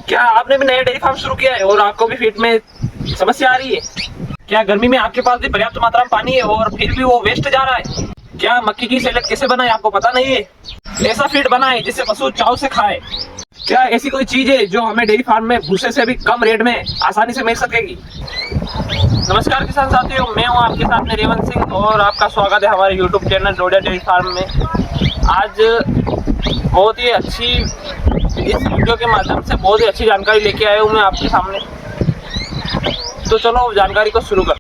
क्या आपने भी नया डेयरी फार्म शुरू किया है और आपको भी फीड में समस्या आ रही है? क्या गर्मी में आपके पास भी पर्याप्त मात्रा में पानी है और फिर भी वो वेस्ट जा रहा है? क्या मक्की की सैलेड कैसे बनाए आपको पता नहीं है? ऐसा फीड बनाए जिससे पशु चाव से खाए। क्या ऐसी कोई चीज है जो हमें डेयरी फार्म में भूसे से भी कम रेट में आसानी से मिल सकेगी? नमस्कार किसान साथियों, मैं हूं आपके साथ में रेवंत सिंह और आपका स्वागत है हमारे YouTube channel Dodiya dairy farm में। आज बहुत ही अच्छी इस वीडियो के माध्यम से बहुत ही अच्छी जानकारी लेके आया हूं मैं आपके सामने। तो चलो जानकारी को शुरू कर।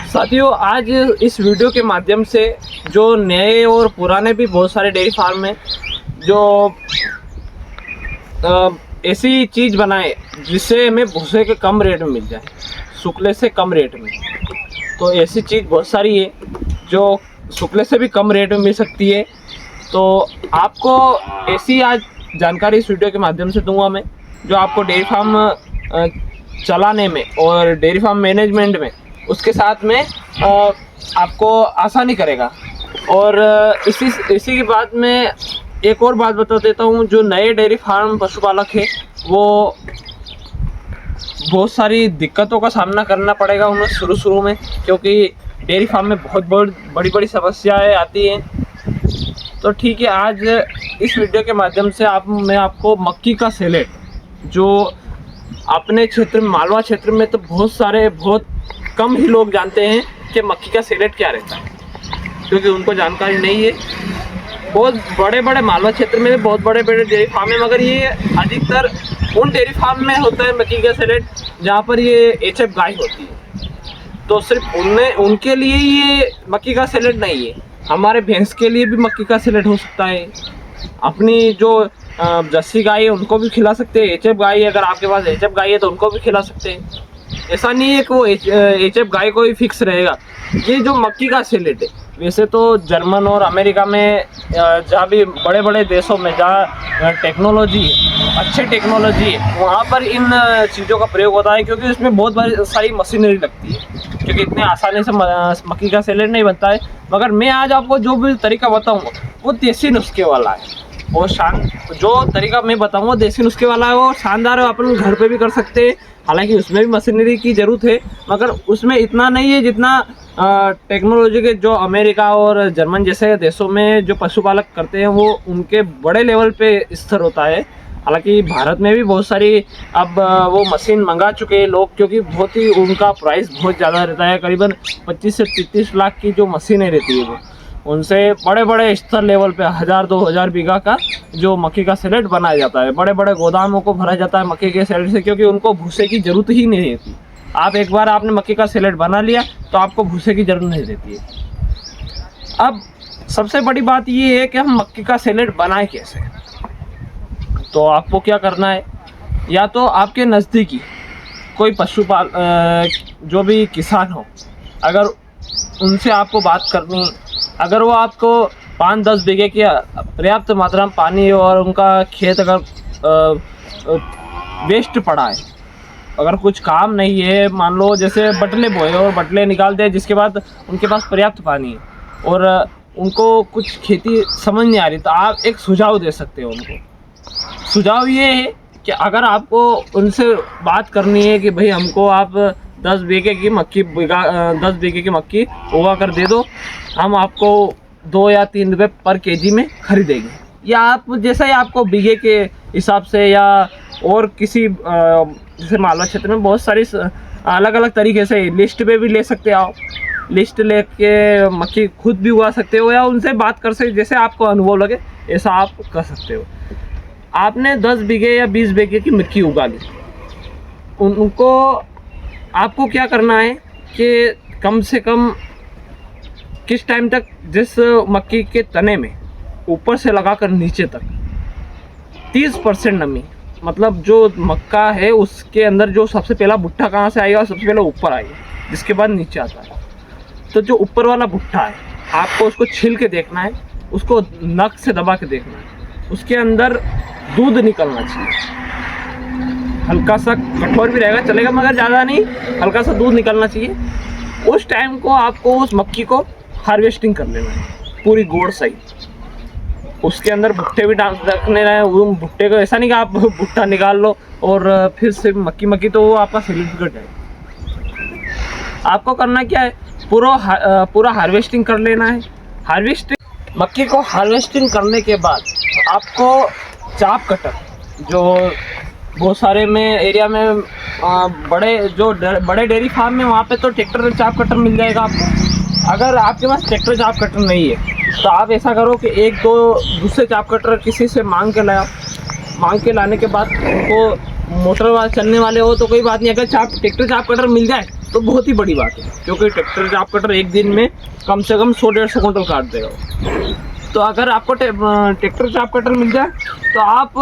साथियों, आज इस वीडियो के माध्यम से जो नए और पुराने भी बहुत सारे डेयरी फार्म हैं जो ऐसी चीज़ बनाए जिससे हमें भूसे के कम रेट में मिल जाए, शुक्ले से कम रेट में। तो ऐसी चीज़ बहुत सारी है जो शुक्ले से भी कम रेट में मिल सकती है। तो आपको ऐसी आज जानकारी इस वीडियो के माध्यम से दूंगा मैं, जो आपको डेयरी फार्म चलाने में और डेयरी फार्म मैनेजमेंट में उसके साथ में आपको आसानी करेगा। और इसी के बाद में एक और बात बता देता हूँ, जो नए डेयरी फार्म पशुपालक है वो बहुत सारी दिक्कतों का सामना करना पड़ेगा उन्हें शुरू में, क्योंकि डेयरी फार्म में बहुत बड़ी समस्याएं आती हैं। तो ठीक है, आज इस वीडियो के माध्यम से मैं आपको मक्की का सैलेड, जो अपने क्षेत्र में मालवा क्षेत्र में तो बहुत कम ही लोग जानते हैं कि मक्की का सैलेड क्या रहता है, क्योंकि उनको जानकारी नहीं है। बहुत बड़े मालवा क्षेत्र में बहुत बड़े डेयरी फार्म है, मगर ये अधिकतर उन डेयरी फार्म में होता है मक्की का सैलेड जहाँ पर ये एचएफ गाय होती है। तो सिर्फ उनके लिए ये मक्की का सैलेड नहीं है, हमारे भैंस के लिए भी मक्की का सैलेड हो सकता है। अपनी जो जर्सी गाय है उनको भी खिला सकते हैं। एचएफ गाय है, अगर आपके पास एचएफ गाय है तो उनको भी खिला सकते हैं। ऐसा नहीं है कि वो एचएफ गाय को ही फिक्स रहेगा। ये जो मक्की का सैलेड है, वैसे तो जर्मन और अमेरिका में जहाँ भी बड़े देशों में जहाँ टेक्नोलॉजी अच्छी टेक्नोलॉजी है वहाँ पर इन चीज़ों का प्रयोग होता है, क्योंकि उसमें बहुत सारी मशीनरी लगती है, क्योंकि इतने आसानी से मक्की का सैलेड नहीं बनता है। मगर मैं आज आपको जो भी तरीका बताऊँगा वो देसी नुस्खे वाला है, और जो तरीका मैं बताऊँगा देसी नुस्खे वाला है, वो शानदार है। अपन घर पे भी कर सकते हैं, हालांकि उसमें भी मशीनरी की ज़रूरत है, मगर उसमें इतना नहीं है जितना टेक्नोलॉजी के जो अमेरिका और जर्मन जैसे देशों में जो पशुपालक करते हैं वो उनके बड़े लेवल पे स्तर होता है। हालांकि भारत में भी बहुत सारी अब वो मशीन मंगा चुके हैं लोग, क्योंकि बहुत ही उनका प्राइस बहुत ज़्यादा रहता है। करीबन 25 से 33 लाख की जो मशीनें रहती है वो उनसे बड़े स्तर लेवल पे 1000-2000 बीघा का जो मक्की का सैलेड बनाया जाता है। बड़े गोदामों को भरा जाता है मक्की के सैलेड से, क्योंकि उनको भूसे की ज़रूरत ही नहीं रहती। आप एक बार आपने मक्की का सैलेड बना लिया तो आपको भूसे की ज़रूरत नहीं रहती है। अब सबसे बड़ी बात ये है कि हम मक्की का सैलेड बनाएं कैसे। तो आपको क्या करना है, या तो आपके नज़दीकी कोई जो भी किसान हो, अगर उनसे आपको बात करनी, अगर वो आपको 5-10 बीघे की पर्याप्त मात्रा में पानी और उनका खेत अगर वेस्ट पड़ा है, अगर कुछ काम नहीं है, मान लो जैसे बटले बोए और बटले निकाल दे, जिसके बाद उनके पास पर्याप्त पानी है और उनको कुछ खेती समझ नहीं आ रही, तो आप एक सुझाव दे सकते हो उनको। सुझाव ये है कि अगर आपको उनसे बात करनी है कि भाई हमको आप 10 बीघे की मक्की उगा कर दे दो, हम आपको 2 या 3 रुपये पर केजी में खरीदेंगे, या आप जैसा ही आपको बीघे के हिसाब से, या और किसी जैसे मालवा क्षेत्र में बहुत सारी अलग तरीके से लिस्ट पे भी ले सकते हो आप। लिस्ट लेके मक्की खुद भी उगा सकते हो, या उनसे बात कर सकते, जैसे आपको अनुभव लगे ऐसा आप कर सकते हो। आपने 10 बीघे या 20 बीघे की मक्की उगा ली, उनको आपको क्या करना है कि कम से कम किस टाइम तक, जिस मक्की के तने में ऊपर से लगाकर नीचे तक 30% नमी, मतलब जो मक्का है उसके अंदर जो सबसे पहला भुट्टा कहाँ से आएगा, सबसे पहले ऊपर आएगा, जिसके बाद नीचे आता है। तो जो ऊपर वाला भुट्टा है आपको उसको छील के देखना है, उसको नख से दबा के देखना है, उसके अंदर दूध निकलना चाहिए। हल्का सा कठोर भी रहेगा चलेगा, मगर ज़्यादा नहीं, हल्का सा दूध निकलना चाहिए। उस टाइम को आपको उस मक्की को हार्वेस्टिंग कर लेना है पूरी गोड़ सही। उसके अंदर भुट्टे भी रखने रहे। वो भुट्टे को ऐसा नहीं कि आप भुट्टा निकाल लो और फिर से मक्की तो वो आपका सेल बिगड़ जाएगा। आपको करना क्या है, पूरा हार्वेस्टिंग कर लेना है। हार्वेस्टिंग मक्की को हार्वेस्टिंग करने के बाद आपको चाप कटर, जो बहुत सारे में एरिया में बड़े डेयरी फार्म में वहाँ पे तो ट्रैक्टर चाप कटर मिल जाएगा आपको। अगर आपके पास ट्रैक्टर चाप कटर नहीं है तो आप ऐसा करो कि एक दो दूसरे चाप कटर किसी से मांग के लाने के बाद उनको मोटर वाले चलने वाले हो तो कोई बात नहीं। अगर ट्रैक्टर चाप कटर मिल जाए तो बहुत ही बड़ी बात है, क्योंकि ट्रैक्टर चाप कटर एक दिन में कम से कम 100-150 कुंटल काट देगा। तो अगर आपको ट्रैक्टर चाप कटर मिल जाए तो आप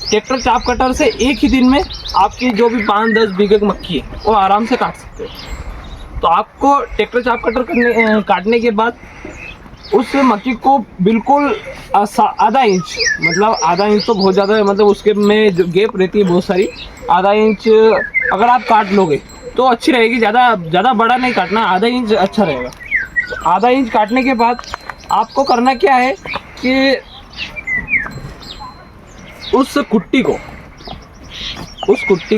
ट्रैक्टर चाप कटर से एक ही दिन में आपकी जो भी 5-10 बीघे की मक्की है वो आराम से काट सकते हो। तो आपको ट्रैक्टर चाप कटर काटने के बाद उस मक्की को बिल्कुल आधा इंच, मतलब आधा इंच तो बहुत ज़्यादा है, मतलब उसके में जो गैप रहती है बहुत सारी, आधा इंच अगर आप काट लोगे तो अच्छी रहेगी। ज़्यादा बड़ा नहीं काटना, आधा इंच अच्छा रहेगा। तो आधा इंच काटने के बाद आपको करना क्या है कि उस कुट्टी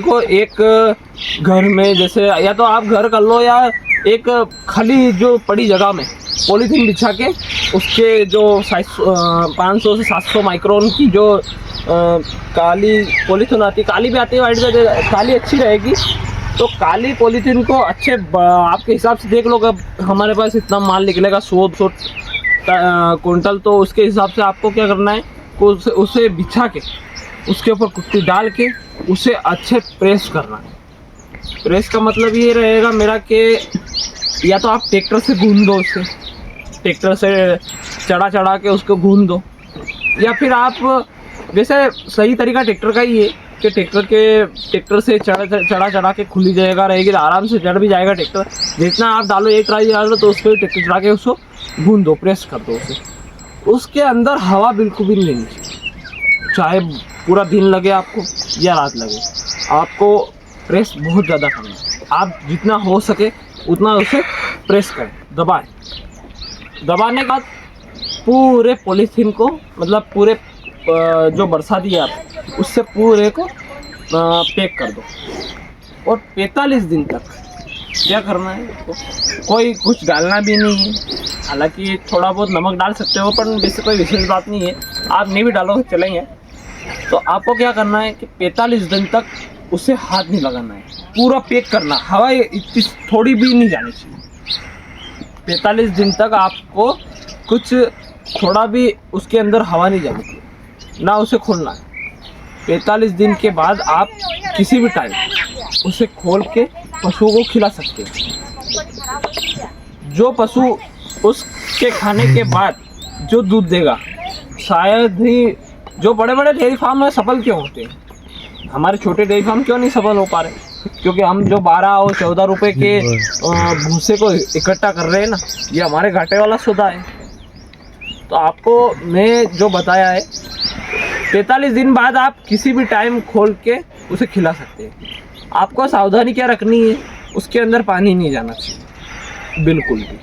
को एक घर में, जैसे या तो आप घर कर लो या एक खाली जो पड़ी जगह में पॉलीथीन बिछा के उसके जो 500 से 700 माइक्रोन की जो काली पॉलीथीन आती है, काली भी आती है, वाइट भी आती है, काली अच्छी रहेगी। तो काली पॉलीथीन को अच्छे आपके हिसाब से देख लो कि हमारे पास इतना माल निकलेगा 100 कुंटल, तो उसके हिसाब से आपको क्या करना है, उसे बिछा के उसके ऊपर कुट्टी डाल के उसे अच्छे प्रेस करना है। प्रेस का मतलब ये रहेगा मेरा कि या तो आप ट्रैक्टर से गूंद दो, उसे ट्रैक्टर से चढ़ा के उसको गूंद दो, या फिर आप वैसे सही तरीका ट्रैक्टर का ही है कि ट्रैक्टर से चढ़ा के खुली जगह रहेगी, आराम से चढ़ भी जाएगा ट्रैक्टर। जितना आप डालो, एक ट्राली डालो तो उस पर ट्रैक्टर चढ़ा के उसको गूंद दो, प्रेस कर दो उसे। उसके अंदर हवा बिल्कुल भी नहीं लेनी चाहिए, चाहे पूरा दिन लगे आपको या रात लगे, आपको प्रेस बहुत ज़्यादा करना है। आप जितना हो सके उतना उसे प्रेस करें, दबाने के बाद पूरे पॉलीथीन को, मतलब पूरे जो बरसाती है आप उससे पूरे को पैक कर दो। और 45 दिन तक क्या करना है, कोई कुछ डालना भी नहीं है। हालांकि थोड़ा बहुत नमक डाल सकते हो, पर वैसे कोई विशेष बात नहीं है, आप नहीं भी डालोगे चलेंगे। तो आपको क्या करना है कि 45 दिन तक उसे हाथ नहीं लगाना है, पूरा पैक करना, हवा इतनी थोड़ी भी नहीं जानी चाहिए। 45 दिन तक आपको कुछ थोड़ा भी उसके अंदर हवा नहीं जानी चाहिए, ना उसे खोलना है। 45 दिन के बाद आप किसी भी टाइम उसे खोल के पशुओं को खिला सकते हैं। जो पशु उसके खाने के बाद जो दूध देगा, शायद ही जो बड़े बड़े डेयरी फार्म में सफल क्यों होते हैं, हमारे छोटे डेयरी फार्म क्यों नहीं सफल हो पा रहे, क्योंकि हम जो 12 और 14 रुपए के भूसे को इकट्ठा कर रहे हैं ना, ये हमारे घाटे वाला सौदा है। तो आपको मैं जो बताया है, 45 दिन बाद आप किसी भी टाइम खोल के उसे खिला सकते हैं। आपको सावधानी क्या रखनी है, उसके अंदर पानी नहीं जाना चाहिए बिल्कुल भी।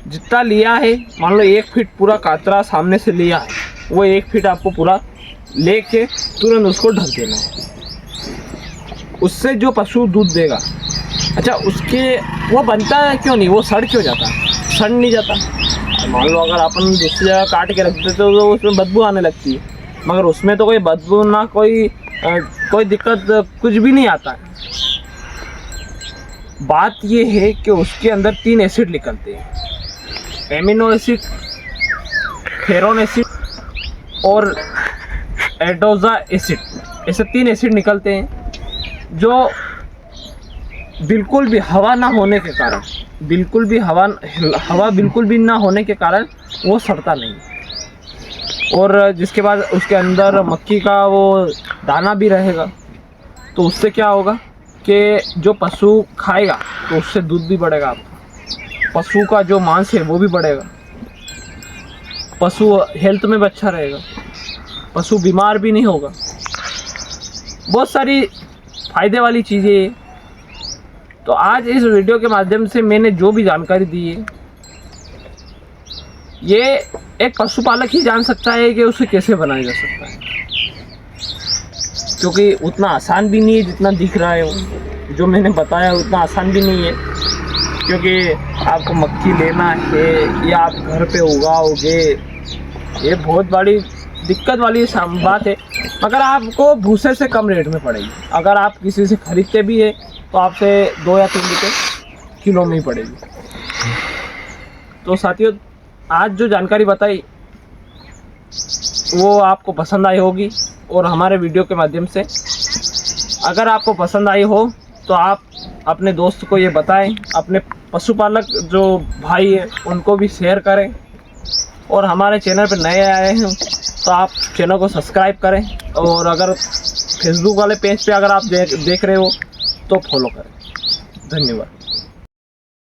जितना लिया है, मान लो 1 फीट पूरा कातरा सामने से लिया है, वो 1 फीट आपको पूरा लेके तुरंत उसको ढक देना है। उससे जो पशु दूध देगा, अच्छा उसके वो बनता है क्यों नहीं, वो सड़ क्यों जाता है, सड़ नहीं जाता। मान लो अगर अपन दूसरी जगह काट के रख देते तो उसमें बदबू आने लगती है, मगर उसमें तो कोई बदबू ना कोई दिक्कत कुछ भी नहीं आता है। बात ये है कि उसके अंदर 3 एसिड निकलते हैं, एमिनो एसिड, फेरोन एसिड और एडोजा एसिड। ऐसे 3 एसिड निकलते हैं जो बिल्कुल भी हवा ना होने के कारण, हवा बिल्कुल भी ना होने के कारण वो सड़ता नहीं। और जिसके बाद उसके अंदर मक्की का वो दाना भी रहेगा, तो उससे क्या होगा कि जो पशु खाएगा तो उससे दूध भी बढ़ेगा, आपका पशु का जो मांस है वो भी बढ़ेगा, पशु हेल्थ में भी अच्छा रहेगा, पशु बीमार भी नहीं होगा। बहुत सारी फायदे वाली चीज़ें। तो आज इस वीडियो के माध्यम से मैंने जो भी जानकारी दी है, ये एक पशुपालक ही जान सकता है कि उसे कैसे बनाया जा सकता है, क्योंकि उतना आसान भी नहीं है जितना दिख रहा है। जो मैंने बताया उतना आसान भी नहीं है, क्योंकि आपको मक्खी लेना है या आप घर पे उगाओगे, ये बहुत बड़ी दिक्कत वाली बात है। मगर आपको भूसे से कम रेट में पड़ेगी। अगर आप किसी से खरीदते भी है तो आपसे 2 या 3 रुपये किलो में ही पड़ेगी। तो साथियों, आज जो जानकारी बताई वो आपको पसंद आई होगी, और हमारे वीडियो के माध्यम से अगर आपको पसंद आई हो तो आप अपने दोस्त को ये बताएं, अपने पशुपालक जो भाई है उनको भी शेयर करें, और हमारे चैनल पर नए आए हैं तो आप चैनल को सब्सक्राइब करें, और अगर फेसबुक वाले पेज पे अगर आप देख रहे हो तो फॉलो करें। धन्यवाद।